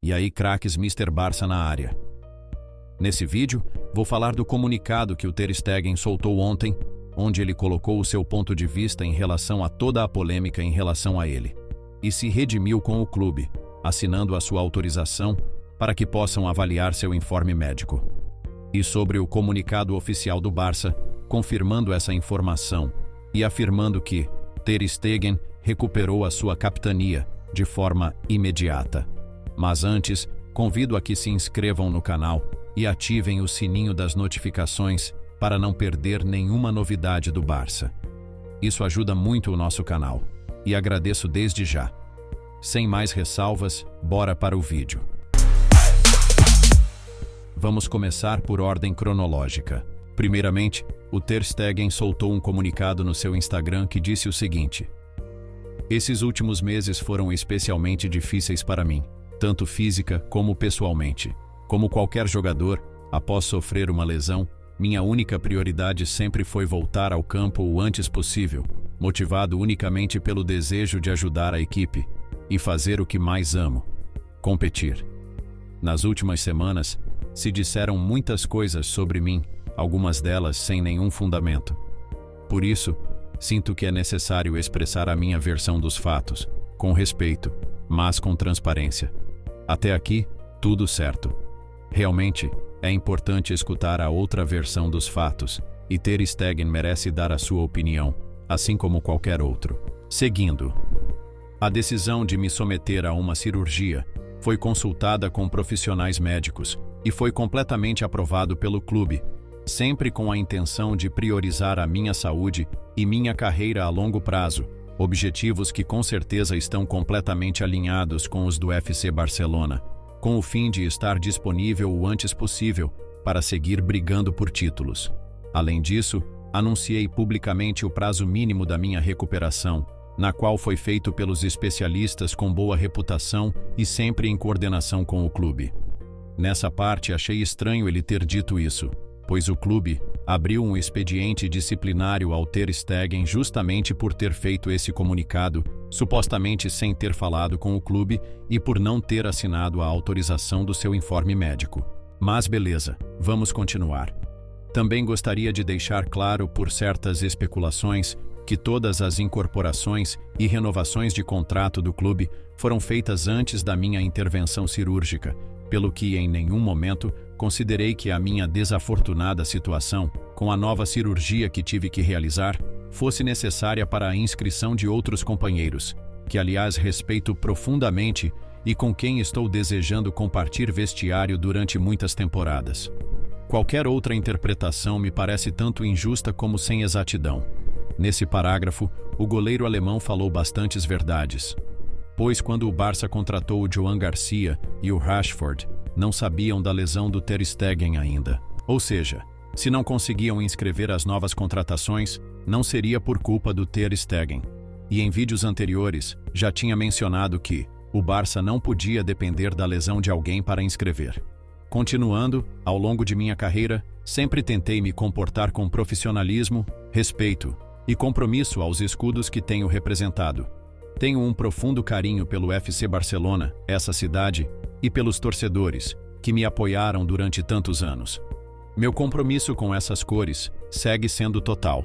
E aí, craques, Mr. Barça na área. Nesse vídeo, vou falar do comunicado que o Ter Stegen soltou ontem, onde ele colocou o seu ponto de vista em relação a toda a polêmica em relação a ele, e se redimiu com o clube, assinando a sua autorização para que possam avaliar seu informe médico. E sobre o comunicado oficial do Barça, confirmando essa informação e afirmando que Ter Stegen recuperou a sua capitania de forma imediata. Mas antes, convido a que se inscrevam no canal e ativem o sininho das notificações para não perder nenhuma novidade do Barça. Isso ajuda muito o nosso canal, e agradeço desde já. Sem mais ressalvas, bora para o vídeo. Vamos começar por ordem cronológica. Primeiramente, o Ter Stegen soltou um comunicado no seu Instagram que disse o seguinte: "Esses últimos meses foram especialmente difíceis para mim, tanto física como pessoalmente. Como qualquer jogador, após sofrer uma lesão, minha única prioridade sempre foi voltar ao campo o antes possível, motivado unicamente pelo desejo de ajudar a equipe e fazer o que mais amo: competir. Nas últimas semanas, se disseram muitas coisas sobre mim, algumas delas sem nenhum fundamento. Por isso, sinto que é necessário expressar a minha versão dos fatos, com respeito, mas com transparência. Até aqui, tudo certo. Realmente, é importante escutar a outra versão dos fatos, e Ter Stegen merece dar a sua opinião, assim como qualquer outro. Seguindo, a decisão de me submeter a uma cirurgia foi consultada com profissionais médicos e foi completamente aprovado pelo clube, sempre com a intenção de priorizar a minha saúde e minha carreira a longo prazo, objetivos que com certeza estão completamente alinhados com os do FC Barcelona, com o fim de estar disponível o antes possível para seguir brigando por títulos. Além disso, anunciei publicamente o prazo mínimo da minha recuperação, na qual foi feito pelos especialistas com boa reputação e sempre em coordenação com o clube. Nessa parte achei estranho ele ter dito isso, pois o clube abriu um expediente disciplinário ao Ter Stegen justamente por ter feito esse comunicado, supostamente sem ter falado com o clube e por não ter assinado a autorização do seu informe médico. Mas beleza, vamos continuar. Também gostaria de deixar claro, por certas especulações, que todas as incorporações e renovações de contrato do clube foram feitas antes da minha intervenção cirúrgica, pelo que em nenhum momento considerei que a minha desafortunada situação, com a nova cirurgia que tive que realizar, fosse necessária para a inscrição de outros companheiros, que aliás respeito profundamente e com quem estou desejando compartilhar vestiário durante muitas temporadas. Qualquer outra interpretação me parece tanto injusta como sem exatidão. Nesse parágrafo, o goleiro alemão falou bastantes verdades, pois quando o Barça contratou o Joan Garcia e o Rashford, não sabiam da lesão do Ter Stegen ainda. Ou seja, se não conseguiam inscrever as novas contratações, não seria por culpa do Ter Stegen. E em vídeos anteriores, já tinha mencionado que o Barça não podia depender da lesão de alguém para inscrever. Continuando, ao longo de minha carreira, sempre tentei me comportar com profissionalismo, respeito e compromisso aos escudos que tenho representado. Tenho um profundo carinho pelo FC Barcelona, essa cidade, e pelos torcedores, que me apoiaram durante tantos anos. Meu compromisso com essas cores segue sendo total.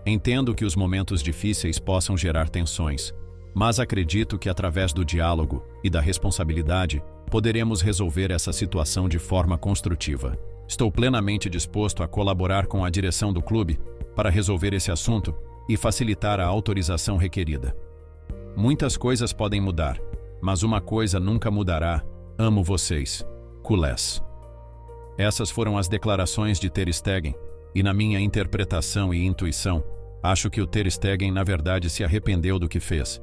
Entendo que os momentos difíceis possam gerar tensões, mas acredito que através do diálogo e da responsabilidade, poderemos resolver essa situação de forma construtiva. Estou plenamente disposto a colaborar com a direção do clube para resolver esse assunto e facilitar a autorização requerida. Muitas coisas podem mudar, mas uma coisa nunca mudará: amo vocês, culés." Essas foram as declarações de Ter Stegen, e na minha interpretação e intuição, acho que o Ter Stegen na verdade se arrependeu do que fez.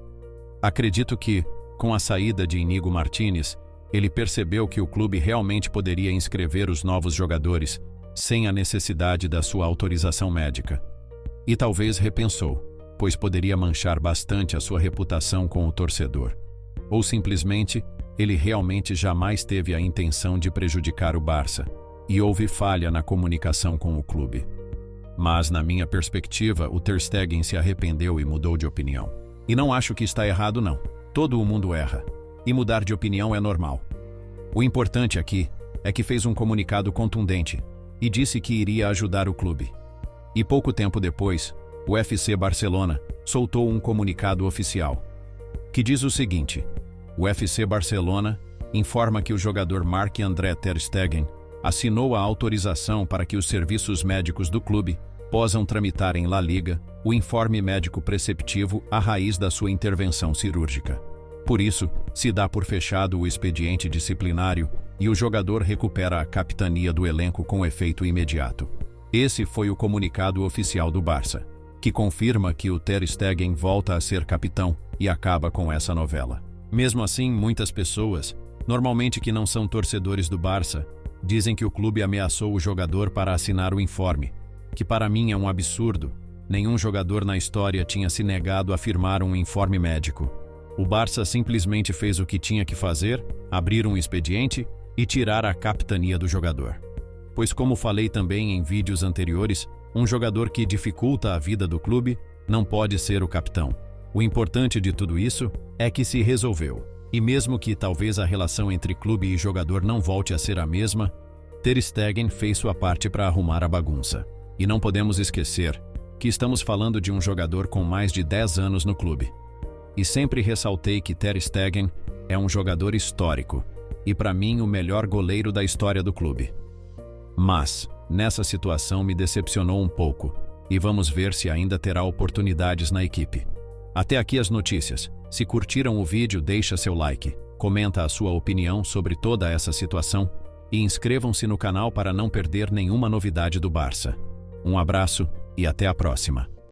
Acredito que, com a saída de Íñigo Martínez, ele percebeu que o clube realmente poderia inscrever os novos jogadores, sem a necessidade da sua autorização médica. E talvez repensou, pois poderia manchar bastante a sua reputação com o torcedor. Ou simplesmente, ele realmente jamais teve a intenção de prejudicar o Barça, e houve falha na comunicação com o clube. Mas, na minha perspectiva, o Ter Stegen se arrependeu e mudou de opinião. E não acho que está errado não. Todo o mundo erra. E mudar de opinião é normal. O importante aqui é que fez um comunicado contundente e disse que iria ajudar o clube. E pouco tempo depois, o FC Barcelona soltou um comunicado oficial, que diz o seguinte: o FC Barcelona informa que o jogador Marc-André ter Stegen assinou a autorização para que os serviços médicos do clube possam tramitar em La Liga o informe médico preceptivo à raiz da sua intervenção cirúrgica. Por isso, se dá por fechado o expediente disciplinário e o jogador recupera a capitania do elenco com efeito imediato. Esse foi o comunicado oficial do Barça, que confirma que o Ter Stegen volta a ser capitão e acaba com essa novela. Mesmo assim, muitas pessoas, normalmente que não são torcedores do Barça, dizem que o clube ameaçou o jogador para assinar o informe, que para mim é um absurdo. Nenhum jogador na história tinha se negado a firmar um informe médico. O Barça simplesmente fez o que tinha que fazer, abrir um expediente e tirar a capitania do jogador. Pois, como falei também em vídeos anteriores, um jogador que dificulta a vida do clube não pode ser o capitão. O importante de tudo isso é que se resolveu. E mesmo que talvez a relação entre clube e jogador não volte a ser a mesma, Ter Stegen fez sua parte para arrumar a bagunça. E não podemos esquecer que estamos falando de um jogador com mais de 10 anos no clube. E sempre ressaltei que Ter Stegen é um jogador histórico e, para mim, o melhor goleiro da história do clube. Mas, nessa situação me decepcionou um pouco, e vamos ver se ainda terá oportunidades na equipe. Até aqui as notícias. Se curtiram o vídeo, deixa seu like, comenta a sua opinião sobre toda essa situação e inscrevam-se no canal para não perder nenhuma novidade do Barça. Um abraço e até a próxima.